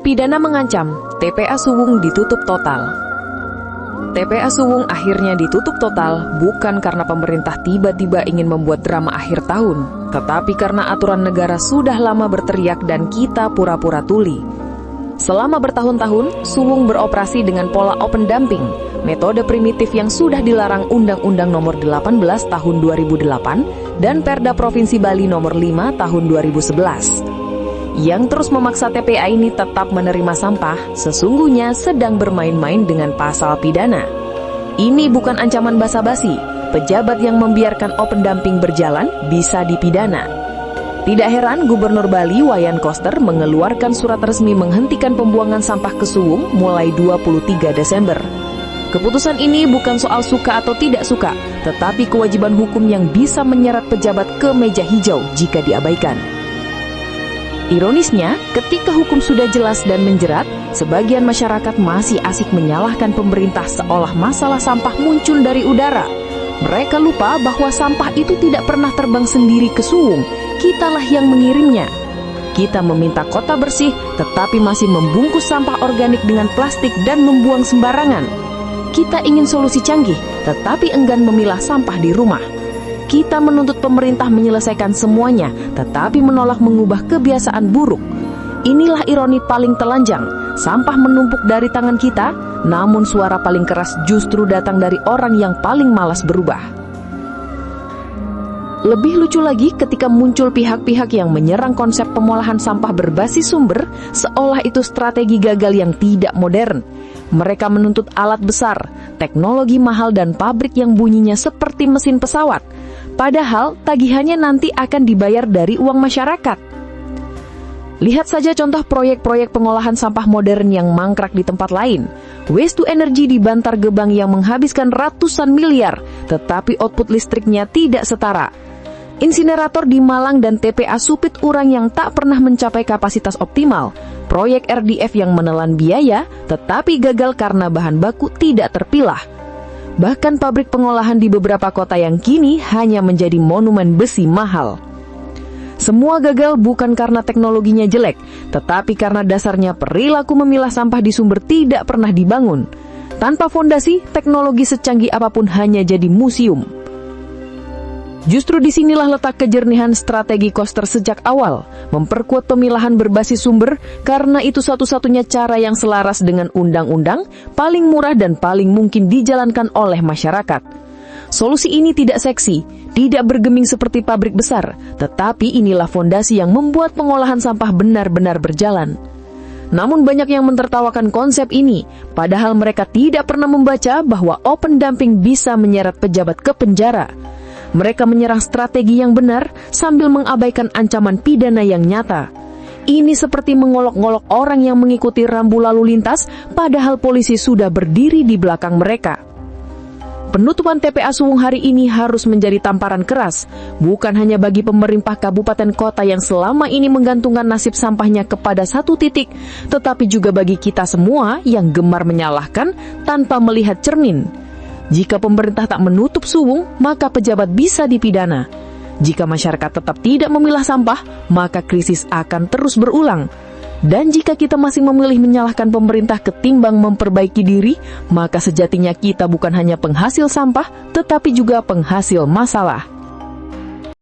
Pidana mengancam, TPA Suwung ditutup total. TPA Suwung akhirnya ditutup total bukan karena pemerintah tiba-tiba ingin membuat drama akhir tahun, tetapi karena aturan negara sudah lama berteriak dan kita pura-pura tuli. Selama bertahun-tahun, Suwung beroperasi dengan pola open dumping, metode primitif yang sudah dilarang Undang-Undang Nomor 18 Tahun 2008 dan Perda Provinsi Bali Nomor 5 Tahun 2011. Yang terus memaksa TPA ini tetap menerima sampah, sesungguhnya sedang bermain-main dengan pasal pidana. Ini bukan ancaman basa-basi, pejabat yang membiarkan open dumping berjalan bisa dipidana. Tidak heran Gubernur Bali Wayan Koster mengeluarkan surat resmi menghentikan pembuangan sampah ke Suwung mulai 23 Desember. Keputusan ini bukan soal suka atau tidak suka, tetapi kewajiban hukum yang bisa menyeret pejabat ke meja hijau jika diabaikan. Ironisnya, ketika hukum sudah jelas dan menjerat, sebagian masyarakat masih asik menyalahkan pemerintah seolah masalah sampah muncul dari udara. Mereka lupa bahwa sampah itu tidak pernah terbang sendiri ke Suwung, kitalah yang mengirimnya. Kita meminta kota bersih, tetapi masih membungkus sampah organik dengan plastik dan membuang sembarangan. Kita ingin solusi canggih, tetapi enggan memilah sampah di rumah. Kita menuntut pemerintah menyelesaikan semuanya, tetapi menolak mengubah kebiasaan buruk. Inilah ironi paling telanjang, sampah menumpuk dari tangan kita, namun suara paling keras justru datang dari orang yang paling malas berubah. Lebih lucu lagi ketika muncul pihak-pihak yang menyerang konsep pengolahan sampah berbasis sumber, seolah itu strategi gagal yang tidak modern. Mereka menuntut alat besar, teknologi mahal dan pabrik yang bunyinya seperti mesin pesawat. Padahal tagihannya nanti akan dibayar dari uang masyarakat. Lihat saja contoh proyek-proyek pengolahan sampah modern yang mangkrak di tempat lain. Waste to energy di Bantar Gebang yang menghabiskan ratusan miliar, tetapi output listriknya tidak setara. Insinerator di Malang dan TPA Supit Urang yang tak pernah mencapai kapasitas optimal. Proyek RDF yang menelan biaya, tetapi gagal karena bahan baku tidak terpilah. Bahkan pabrik pengolahan di beberapa kota yang kini hanya menjadi monumen besi mahal. Semua gagal bukan karena teknologinya jelek, tetapi karena dasarnya perilaku memilah sampah di sumber tidak pernah dibangun. Tanpa fondasi, teknologi secanggih apapun hanya jadi museum. Justru disinilah letak kejernihan strategi Koster sejak awal, memperkuat pemilahan berbasis sumber karena itu satu-satunya cara yang selaras dengan undang-undang, paling murah dan paling mungkin dijalankan oleh masyarakat. Solusi ini tidak seksi, tidak bergeming seperti pabrik besar, tetapi inilah fondasi yang membuat pengolahan sampah benar-benar berjalan. Namun banyak yang mentertawakan konsep ini, padahal mereka tidak pernah membaca bahwa open dumping bisa menyeret pejabat ke penjara. Mereka menyerang strategi yang benar sambil mengabaikan ancaman pidana yang nyata. Ini seperti mengolok-ngolok orang yang mengikuti rambu lalu lintas, padahal polisi sudah berdiri di belakang mereka. Penutupan TPA Suwung hari ini harus menjadi tamparan keras, bukan hanya bagi pemerintah kabupaten kota yang selama ini menggantungkan nasib sampahnya kepada satu titik, tetapi juga bagi kita semua yang gemar menyalahkan tanpa melihat cermin. Jika pemerintah tak menutup Suwung, maka pejabat bisa dipidana. Jika masyarakat tetap tidak memilah sampah, maka krisis akan terus berulang. Dan jika kita masih memilih menyalahkan pemerintah ketimbang memperbaiki diri, maka sejatinya kita bukan hanya penghasil sampah, tetapi juga penghasil masalah.